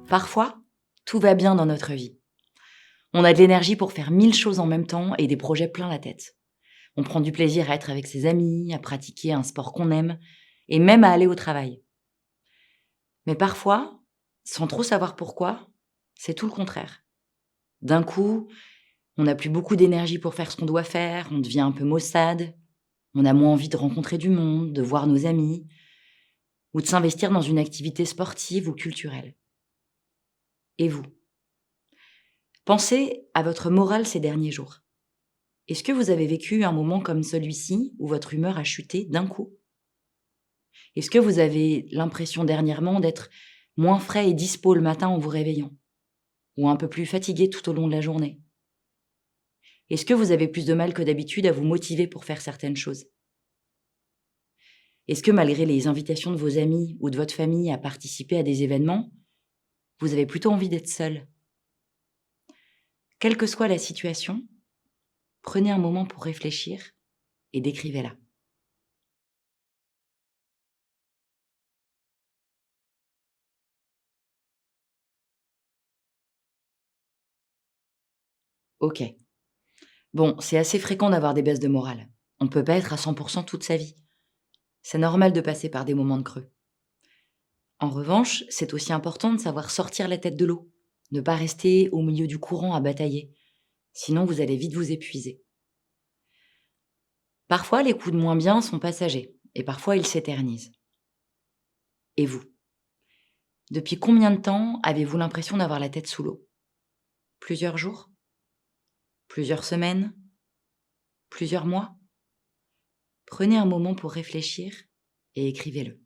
Parfois, tout va bien dans notre vie. On a de l'énergie pour faire 1000 choses en même temps et des projets plein la tête. On prend du plaisir à être avec ses amis, à pratiquer un sport qu'on aime et même à aller au travail. Mais parfois, sans trop savoir pourquoi, c'est tout le contraire. D'un coup, on n'a plus beaucoup d'énergie pour faire ce qu'on doit faire, on devient un peu maussade, on a moins envie de rencontrer du monde, de voir nos amis ou de s'investir dans une activité sportive ou culturelle. Et vous? Pensez à votre morale ces derniers jours. Est-ce que vous avez vécu un moment comme celui-ci où votre humeur a chuté d'un coup? Est-ce que vous avez l'impression dernièrement d'être moins frais et dispo le matin en vous réveillant? Ou un peu plus fatigué tout au long de la journée? Est-ce que vous avez plus de mal que d'habitude à vous motiver pour faire certaines choses? Est-ce que malgré les invitations de vos amis ou de votre famille à participer à des événements, vous avez plutôt envie d'être seul? Quelle que soit la situation, prenez un moment pour réfléchir et décrivez-la. Ok. Bon, c'est assez fréquent d'avoir des baisses de morale. On ne peut pas être à 100% toute sa vie. C'est normal de passer par des moments de creux. En revanche, c'est aussi important de savoir sortir la tête de l'eau, ne pas rester au milieu du courant à batailler, sinon vous allez vite vous épuiser. Parfois, les coups de moins bien sont passagers, et parfois ils s'éternisent. Et vous? Depuis combien de temps avez-vous l'impression d'avoir la tête sous l'eau? Plusieurs jours? Plusieurs semaines? Plusieurs mois? Prenez un moment pour réfléchir et écrivez-le.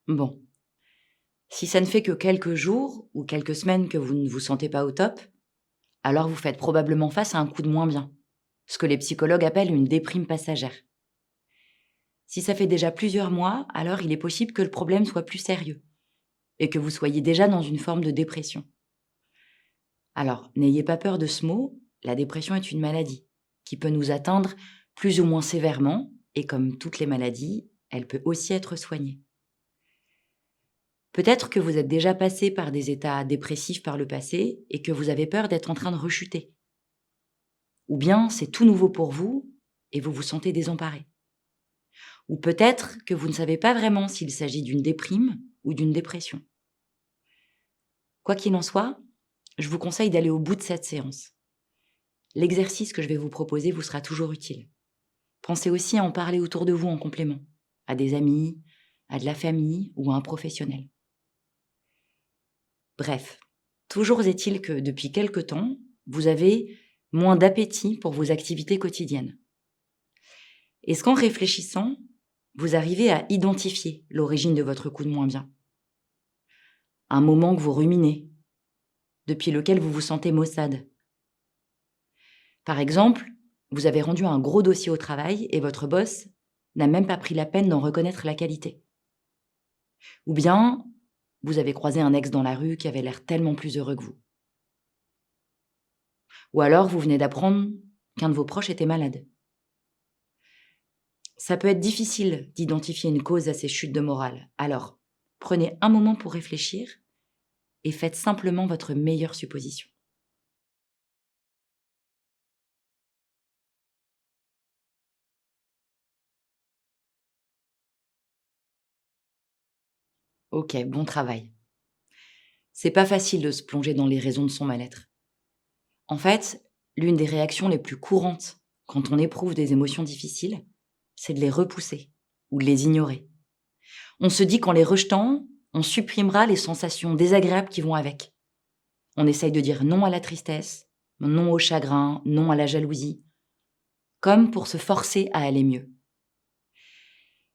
Bon, si ça ne fait que quelques jours ou quelques semaines que vous ne vous sentez pas au top, alors vous faites probablement face à un coup de moins bien, ce que les psychologues appellent une déprime passagère. Si ça fait déjà plusieurs mois, alors il est possible que le problème soit plus sérieux et que vous soyez déjà dans une forme de dépression. Alors, n'ayez pas peur de ce mot, la dépression est une maladie qui peut nous atteindre plus ou moins sévèrement et comme toutes les maladies, elle peut aussi être soignée. Peut-être que vous êtes déjà passé par des états dépressifs par le passé et que vous avez peur d'être en train de rechuter. Ou bien c'est tout nouveau pour vous et vous vous sentez désemparé. Ou peut-être que vous ne savez pas vraiment s'il s'agit d'une déprime ou d'une dépression. Quoi qu'il en soit, je vous conseille d'aller au bout de cette séance. L'exercice que je vais vous proposer vous sera toujours utile. Pensez aussi à en parler autour de vous en complément, à des amis, à de la famille ou à un professionnel. Bref, toujours est-il que depuis quelque temps, vous avez moins d'appétit pour vos activités quotidiennes. Est-ce qu'en réfléchissant, vous arrivez à identifier l'origine de votre coup de moins bien? Un moment que vous ruminez, depuis lequel vous vous sentez maussade. Par exemple, vous avez rendu un gros dossier au travail et votre boss n'a même pas pris la peine d'en reconnaître la qualité. Ou bien, vous avez croisé un ex dans la rue qui avait l'air tellement plus heureux que vous. Ou alors, vous venez d'apprendre qu'un de vos proches était malade. Ça peut être difficile d'identifier une cause à ces chutes de morale. Alors, prenez un moment pour réfléchir et faites simplement votre meilleure supposition. Ok, bon travail. C'est pas facile de se plonger dans les raisons de son mal-être. En fait, l'une des réactions les plus courantes quand on éprouve des émotions difficiles, c'est de les repousser ou de les ignorer. On se dit qu'en les rejetant, on supprimera les sensations désagréables qui vont avec. On essaye de dire non à la tristesse, non au chagrin, non à la jalousie, comme pour se forcer à aller mieux.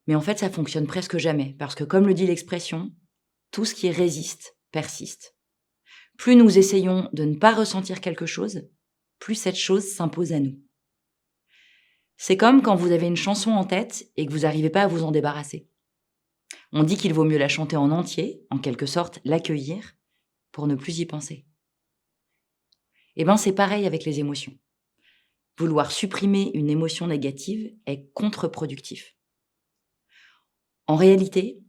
Mais en fait, ça fonctionne presque jamais, parce que comme le dit l'expression, tout ce qui résiste persiste. Plus nous essayons de ne pas ressentir quelque chose, plus cette chose s'impose à nous. C'est comme quand vous avez une chanson en tête et que vous n'arrivez pas à vous en débarrasser. On dit qu'il vaut mieux la chanter en entier, en quelque sorte l'accueillir, pour ne plus y penser. Eh bien, c'est pareil avec les émotions. Vouloir supprimer une émotion négative est contre-productif. En réalité,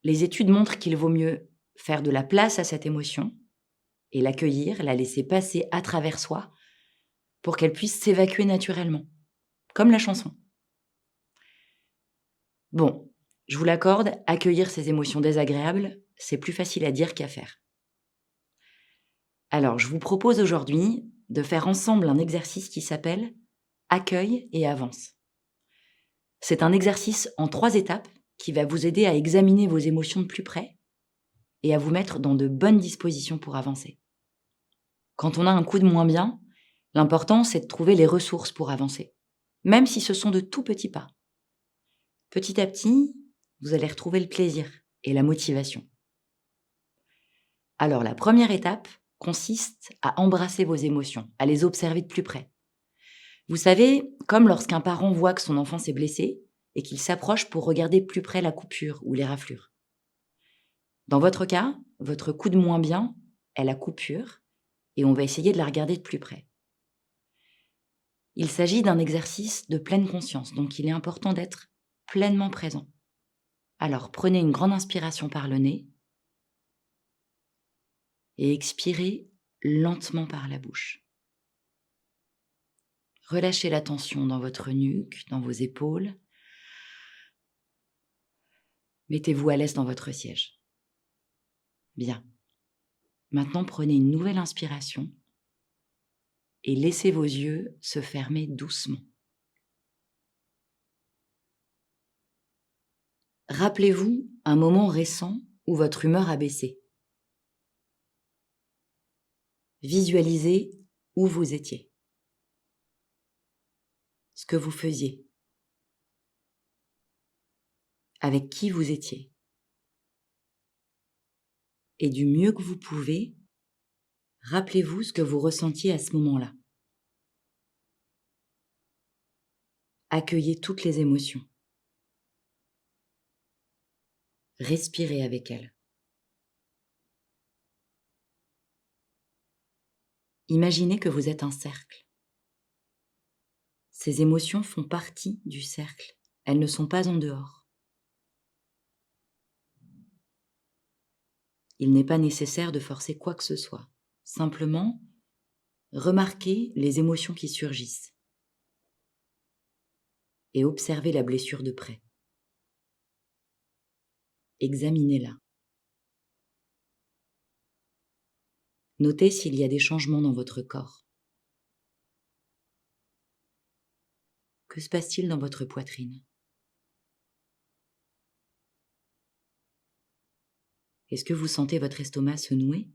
les études montrent qu'il vaut mieux faire de la place à cette émotion et l'accueillir, la laisser passer à travers soi pour qu'elle puisse s'évacuer naturellement, comme la chanson. Bon, je vous l'accorde, accueillir ces émotions désagréables, c'est plus facile à dire qu'à faire. Alors, je vous propose aujourd'hui de faire ensemble un exercice qui s'appelle « Accueille et avance ». C'est un exercice en 3 étapes qui va vous aider à examiner vos émotions de plus près et à vous mettre dans de bonnes dispositions pour avancer. Quand on a un coup de moins bien, l'important, c'est de trouver les ressources pour avancer, même si ce sont de tout petits pas. Petit à petit, vous allez retrouver le plaisir et la motivation. Alors, la première étape consiste à embrasser vos émotions, à les observer de plus près. Vous savez, comme lorsqu'un parent voit que son enfant s'est blessé et qu'il s'approche pour regarder plus près la coupure ou les raflures. Dans votre cas, votre coup de moins bien est la coupure et on va essayer de la regarder de plus près. Il s'agit d'un exercice de pleine conscience, donc il est important d'être pleinement présent. Alors, prenez une grande inspiration par le nez et expirez lentement par la bouche. Relâchez la tension dans votre nuque, dans vos épaules. Mettez-vous à l'aise dans votre siège. Bien. Maintenant, prenez une nouvelle inspiration et laissez vos yeux se fermer doucement. Rappelez-vous un moment récent où votre humeur a baissé. Visualisez où vous étiez, ce que vous faisiez, avec qui vous étiez. Et du mieux que vous pouvez, rappelez-vous ce que vous ressentiez à ce moment-là. Accueillez toutes les émotions. Respirez avec elles. Imaginez que vous êtes un cercle. Ces émotions font partie du cercle. Elles ne sont pas en dehors. Il n'est pas nécessaire de forcer quoi que ce soit. Simplement, remarquez les émotions qui surgissent et observez la blessure de près. Examinez-la. Notez s'il y a des changements dans votre corps. Que se passe-t-il dans votre poitrine? Est-ce que vous sentez votre estomac se nouer?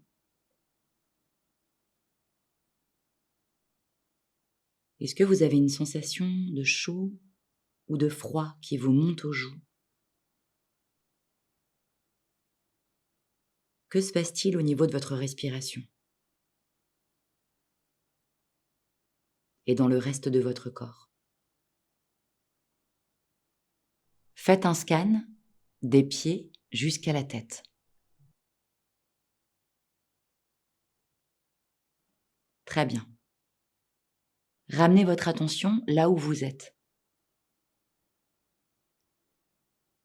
Est-ce que vous avez une sensation de chaud ou de froid qui vous monte aux joues? Que se passe-t-il au niveau de votre respiration? Et dans le reste de votre corps? Faites un scan des pieds jusqu'à la tête. Très bien. Ramenez votre attention là où vous êtes.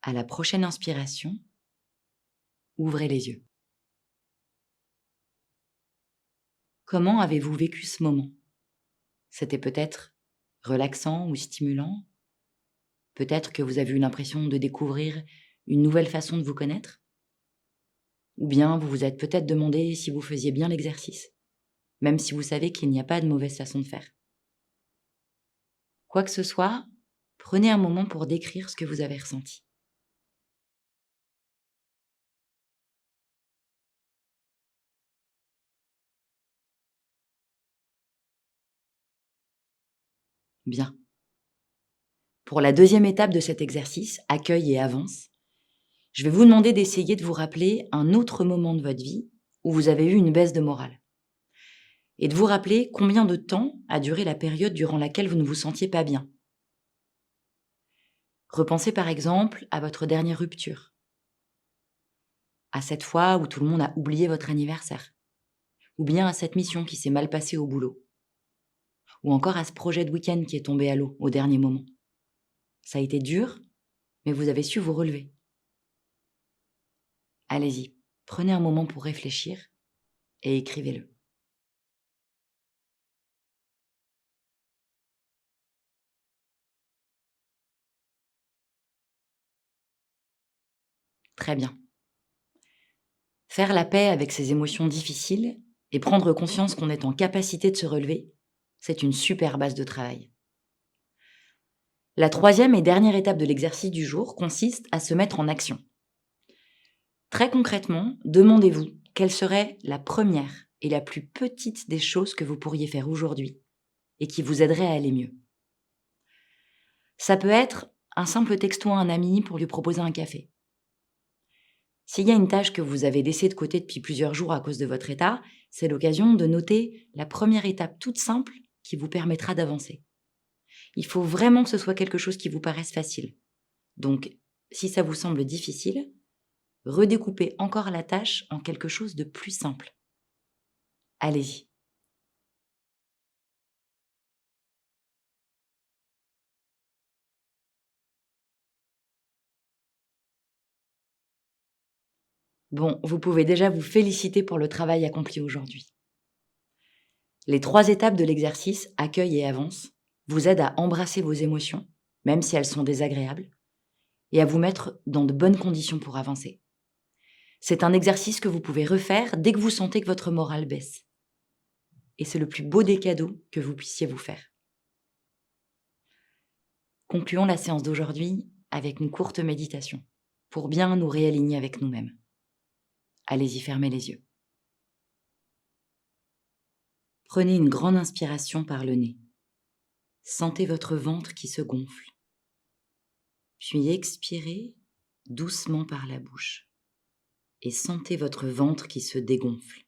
À la prochaine inspiration, ouvrez les yeux. Comment avez-vous vécu ce moment? C'était peut-être relaxant ou stimulant? Peut-être que vous avez eu l'impression de découvrir une nouvelle façon de vous connaître? Ou bien vous vous êtes peut-être demandé si vous faisiez bien l'exercice, même si vous savez qu'il n'y a pas de mauvaise façon de faire. Quoi que ce soit, prenez un moment pour décrire ce que vous avez ressenti. Bien. Pour la deuxième étape de cet exercice, accueille et avance, je vais vous demander d'essayer de vous rappeler un autre moment de votre vie où vous avez eu une baisse de morale. Et de vous rappeler combien de temps a duré la période durant laquelle vous ne vous sentiez pas bien. Repensez par exemple à votre dernière rupture, à cette fois où tout le monde a oublié votre anniversaire, ou bien à cette mission qui s'est mal passée au boulot, ou encore à ce projet de week-end qui est tombé à l'eau au dernier moment. Ça a été dur, mais vous avez su vous relever. Allez-y, prenez un moment pour réfléchir et écrivez-le. Très bien. Faire la paix avec ses émotions difficiles et prendre conscience qu'on est en capacité de se relever, c'est une super base de travail. La troisième et dernière étape de l'exercice du jour consiste à se mettre en action. Très concrètement, demandez-vous quelle serait la première et la plus petite des choses que vous pourriez faire aujourd'hui et qui vous aiderait à aller mieux. Ça peut être un simple texto à un ami pour lui proposer un café. S'il y a une tâche que vous avez laissée de côté depuis plusieurs jours à cause de votre état, c'est l'occasion de noter la première étape toute simple qui vous permettra d'avancer. Il faut vraiment que ce soit quelque chose qui vous paraisse facile. Donc, si ça vous semble difficile, redécoupez encore la tâche en quelque chose de plus simple. Allez-y. Bon, vous pouvez déjà vous féliciter pour le travail accompli aujourd'hui. Les 3 étapes de l'exercice accueille et avance vous aident à embrasser vos émotions, même si elles sont désagréables, et à vous mettre dans de bonnes conditions pour avancer. C'est un exercice que vous pouvez refaire dès que vous sentez que votre morale baisse. Et c'est le plus beau des cadeaux que vous puissiez vous faire. Concluons la séance d'aujourd'hui avec une courte méditation pour bien nous réaligner avec nous-mêmes. Allez-y, fermez les yeux. Prenez une grande inspiration par le nez. Sentez votre ventre qui se gonfle. Puis expirez doucement par la bouche et sentez votre ventre qui se dégonfle.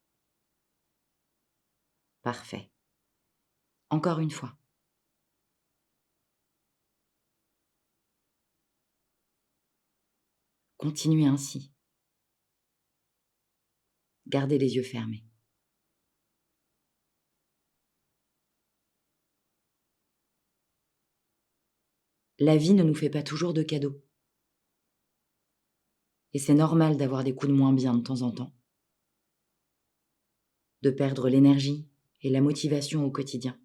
Parfait. Encore une fois. Continuez ainsi. Gardez les yeux fermés. La vie ne nous fait pas toujours de cadeaux. Et c'est normal d'avoir des coups de moins bien de temps en temps. De perdre l'énergie et la motivation au quotidien.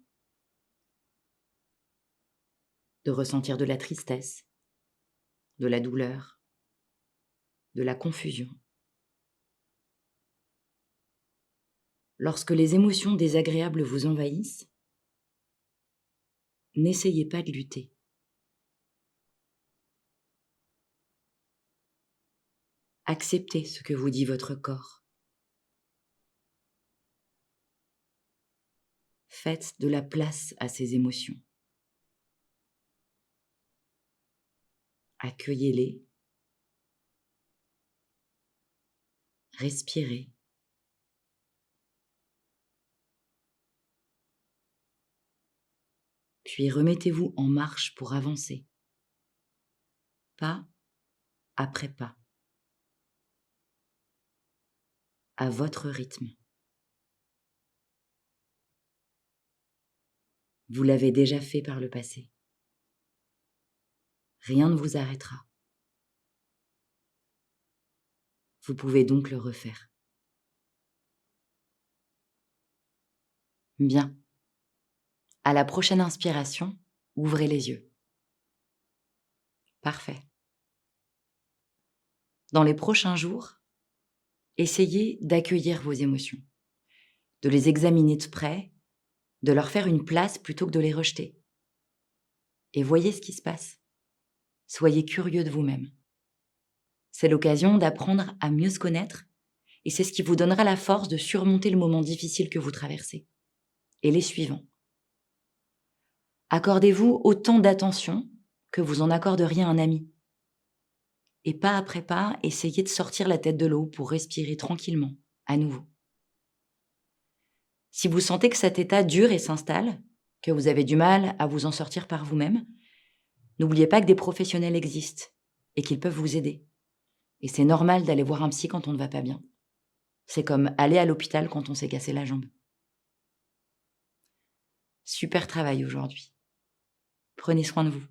De ressentir de la tristesse, de la douleur, de la confusion. Lorsque les émotions désagréables vous envahissent, n'essayez pas de lutter. Acceptez ce que vous dit votre corps. Faites de la place à ces émotions. Accueillez-les. Respirez. Puis remettez-vous en marche pour avancer. Pas après pas. À votre rythme. Vous l'avez déjà fait par le passé. Rien ne vous arrêtera. Vous pouvez donc le refaire. Bien. À la prochaine inspiration, ouvrez les yeux. Parfait. Dans les prochains jours, essayez d'accueillir vos émotions, de les examiner de près, de leur faire une place plutôt que de les rejeter. Et voyez ce qui se passe. Soyez curieux de vous-même. C'est l'occasion d'apprendre à mieux se connaître et c'est ce qui vous donnera la force de surmonter le moment difficile que vous traversez. Et les suivants. Accordez-vous autant d'attention que vous en accorderiez à un ami. Et pas après pas, essayez de sortir la tête de l'eau pour respirer tranquillement, à nouveau. Si vous sentez que cet état dure et s'installe, que vous avez du mal à vous en sortir par vous-même, n'oubliez pas que des professionnels existent et qu'ils peuvent vous aider. Et c'est normal d'aller voir un psy quand on ne va pas bien. C'est comme aller à l'hôpital quand on s'est cassé la jambe. Super travail aujourd'hui. Prenez soin de vous.